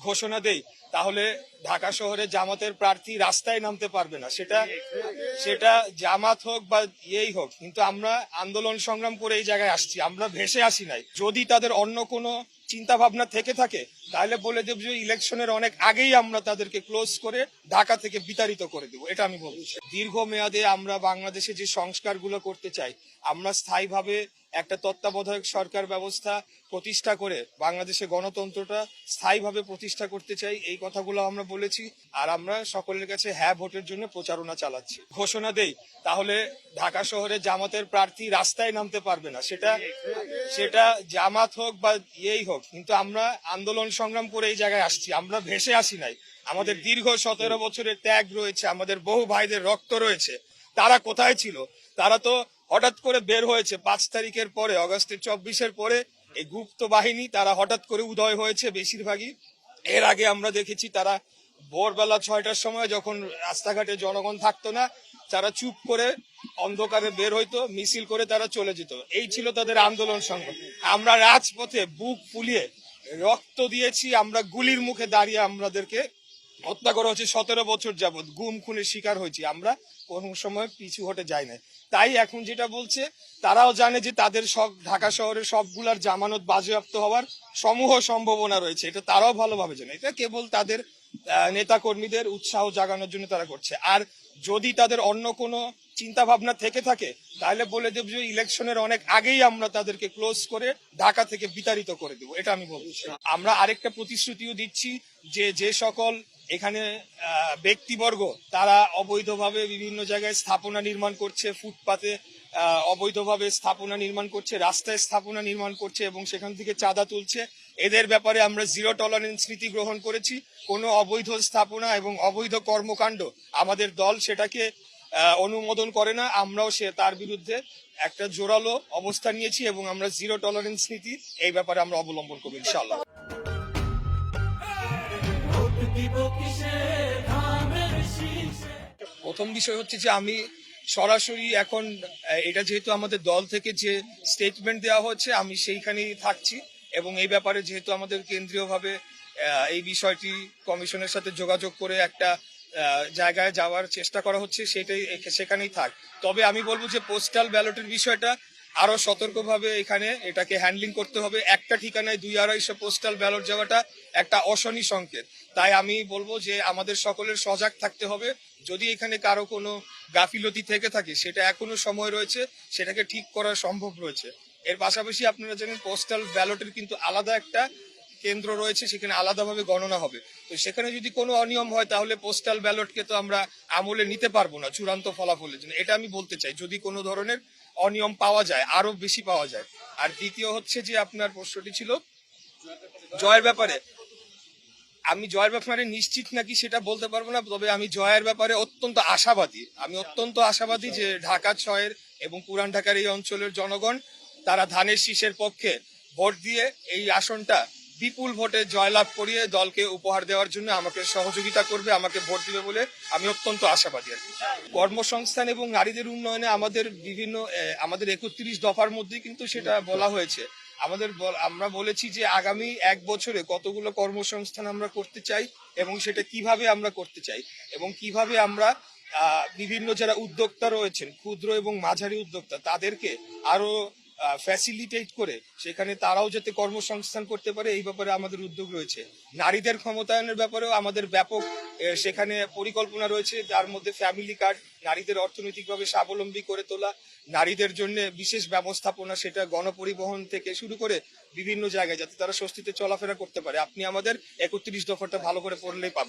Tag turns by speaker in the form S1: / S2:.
S1: ঘোষণা দেই তাহলে ঢাকা শহরে জামাতের প্রার্থী রাস্তায় নামতে পারবে না। সেটা জামাত হোক বা ইয়েই হোক, কিন্তু আমরা আন্দোলন সংগ্রাম করে এই জায়গায় আসছি, আমরা ভেসে আসি নাই। যদি তাদের অন্য কোনো চিন্তা ভাবনা থেকে থাকে তাহলে বলে দেব যে ইলেকশনের অনেক আগেই আমরা তাদেরকে ক্লোজ করে ঢাকা থেকে বিতাড়িত করে দেবো, এটা আমি বলছি। দীর্ঘমেয়াদে আমরা বাংলাদেশে যে সংস্কারগুলো করতে চাই, আমরা স্থায়ীভাবে একটা তত্ত্বাবধায়ক সরকার ব্যবস্থা প্রতিষ্ঠা করে বাংলাদেশে গণতন্ত্রটা স্থায়ীভাবে প্রতিষ্ঠা করতে চাই, এই কথাগুলো আমরা বলেছি। আর আমরা সকলের কাছে হ্যাঁ ভোটের জন্য প্রচারণা চালাচ্ছি। ঘোষণা দেই তাহলে ঢাকা শহরে জামাতের প্রার্থী রাস্তায় নামতে পারবে না। সেটা জামাত হোক বা ইয়েই হোক, কিন্তু আমরা আন্দোলন সংগ্রাম করে এই জায়গায় আসছি, আমরা ভেসে আসি নাই। আমাদের দীর্ঘ 17 বছরের ত্যাগ রয়েছে, আমাদের বহু ভাইদের রক্ত রয়েছে। তারা কোথায় ছিল? তারা তো হঠাৎ করে বের হয়েছে 5 তারিখের পরে, অগস্টের 24-এর পরে এই গুপ্ত বাহিনী তারা হঠাৎ করে উদয় হয়েছে বেশিরভাগই। এর আগে আমরা দেখেছি তারা ভোরবেলা 6টার সময় যখন রাস্তাঘাটে জনগণ থাকতো না, তারা চুপ করে অন্ধকারে বের হইতো, মিছিল করে তারা চলে যেত। এই ছিল তাদের আন্দোলন সংগ্রাম। আমরা রাজপথে বুক ফুলিয়ে রক্ত দিয়েছি, আমরা গুলির মুখে দাঁড়িয়ে আমাদেরকে হত্যা করা হচ্ছে 17 বছর যাবৎ, গুম খুনের শিকার হয়েছি, আমরা কোন সময় পিছু হটে যাই না। তাই এখন যেটা বলছে, তারাও জানে যে তাদের সব ঢাকা শহরের সবগুলার জামানত বাজেয়াপ্ত হওয়ার সমূহ সম্ভাবনা রয়েছে, এটা তারাও ভালোভাবে জানে। এটা কেবল তাদের নেতা কর্মীদের উৎসাহ জাগানোর জন্য তারা করছে। আর যদি তাদের অন্য কোনো চিন্তা ভাবনা থেকে থাকে তাহলে বলে দেব যে ইলেকশনের অনেক আগেই আমরা তাদেরকে ক্লোজ করে ঢাকা থেকে বিতাড়িত করে দেবো, এটা আমি বলছি। আমরা আরেকটা প্রতিশ্রুতিও দিচ্ছি যে সকল এখানে ব্যক্তিবর্গ তারা অবৈধভাবে বিভিন্ন জায়গায় স্থাপনা নির্মাণ করছে, ফুটপাতে অবৈধভাবে স্থাপনা নির্মাণ করছে, রাস্তায় স্থাপনা নির্মাণ করছে এবং সেখান থেকে চাঁদা তুলছে, এদের ব্যাপারে আমরা 0 টলারেন্স নীতি গ্রহণ করেছি। কোনো অবৈধ স্থাপনা এবং অবৈধ কর্মকাণ্ড আমাদের দল সেটাকে অনুমোদন করে না। আমরাও তার বিরুদ্ধে একটা জোরালো অবস্থা নিয়েছি এবং আমরা 0 টলারেন্স নীতি এই ব্যাপারে আমরা অবলম্বন করবো ইনশাআল্লাহ। প্রথম বিষয় হচ্ছে যে আমি সরাসরি এখন এটা যেহেতু আমাদের দল থেকে যে স্টেটমেন্ট দেওয়া হচ্ছে আমি সেইখানেই থাকছি এবং এই ব্যাপারে যেহেতু আমাদের কেন্দ্রীয়ভাবে এই বিষয়টি কমিশনের সাথে যোগাযোগ করে একটা জায়গায় যাওয়ার চেষ্টা করা হচ্ছে, সেখানেই থাক। তবে আমি বলবো যে পোস্টাল ব্যালটের বিষয়টা আরো সতর্কভাবে এখানে এটাকে হ্যান্ডলিং করতে হবে। একটা ঠিকানায় 200-250 পোস্টাল ব্যালট যাওয়াটা একটা অশনি সংকেত। তাই আমি বলবো যে আমাদের সকলের সজাগ থাকতে হবে। যদি এখানে কারো কোনো গাফিলতি থেকে থাকে সেটা এখনো সময় রয়েছে, সেটাকে ঠিক করা সম্ভব রয়েছে। এর পাশাপাশি আপনারা জানেন পোস্টাল ব্যালটের কিন্তু আলাদা একটা কেন্দ্র রয়েছে, সেখানে আলাদাভাবে গণনা হবে। তো সেখানে যদি কোনো অনিয়ম হয় তাহলে পোস্টাল ব্যালটকে তো আমরা আমলে নিতে পারবো না চূড়ান্ত ফলাফলের জন্য, এটা আমি বলতে চাই। যদি কোনো ধরনের অনিয়ম পাওয়া যায়, আরো বেশি পাওয়া যায়। আর দ্বিতীয় হচ্ছে যে আপনার প্রশ্নটি ছিল জয়ের ব্যাপারে। আমি জয়ের ব্যাপারে নিশ্চিত নাকি সেটা বলতে পারবো না, তবে আমি জয়ের ব্যাপারে অত্যন্ত আশাবাদী যে ঢাকা 6 এবং পুরান ঢাকার এই অঞ্চলের জনগণ তারা ধানের শীষের পক্ষে ভোট দিয়ে এই আসনটা বিপুল ভোটে জয়লাভ করিয়ে দলকে উপহার দেওয়ার জন্য আমাকে সহযোগিতা করবে, আমাকে ভোট দিবে বলে আমি অত্যন্ত আশাবাদী। আর কর্মসংস্থান এবং নারীদের উন্নয়নে আমাদের 31 দফার মধ্যে কিন্তু সেটা বলা হয়েছে। আমরা বলেছি যে আগামী 1 বছরে কতগুলো কর্মসংস্থান আমরা করতে চাই এবং সেটা কিভাবে আমরা করতে চাই এবং কিভাবে আমরা বিভিন্ন যারা উদ্যোক্তা রয়েছেন, ক্ষুদ্র এবং মাঝারি উদ্যোক্তা, তাদেরকে আরো ফ্যাসিলিটেট করে সেখানে তারাও যাতে কর্মসংস্থান করতে পারে, এই ব্যাপারে আমাদের উদ্যোগ রয়েছে। নারীদের ক্ষমতায়নের ব্যাপারেও আমাদের ব্যাপক সেখানে পরিকল্পনা রয়েছে, যার মধ্যে ফ্যামিলি কার্ড, নারীদের অর্থনৈতিকভাবে স্বাবলম্বী করে তোলা, নারীদের জন্য বিশেষ ব্যবস্থাপনা, সেটা গণপরিবহন থেকে শুরু করে বিভিন্ন জায়গায় যাতে তারা স্বস্তিতে চলাফেরা করতে পারে। আপনি আমাদের 31 দফাটা ভালো করে পড়লেই পাবেন।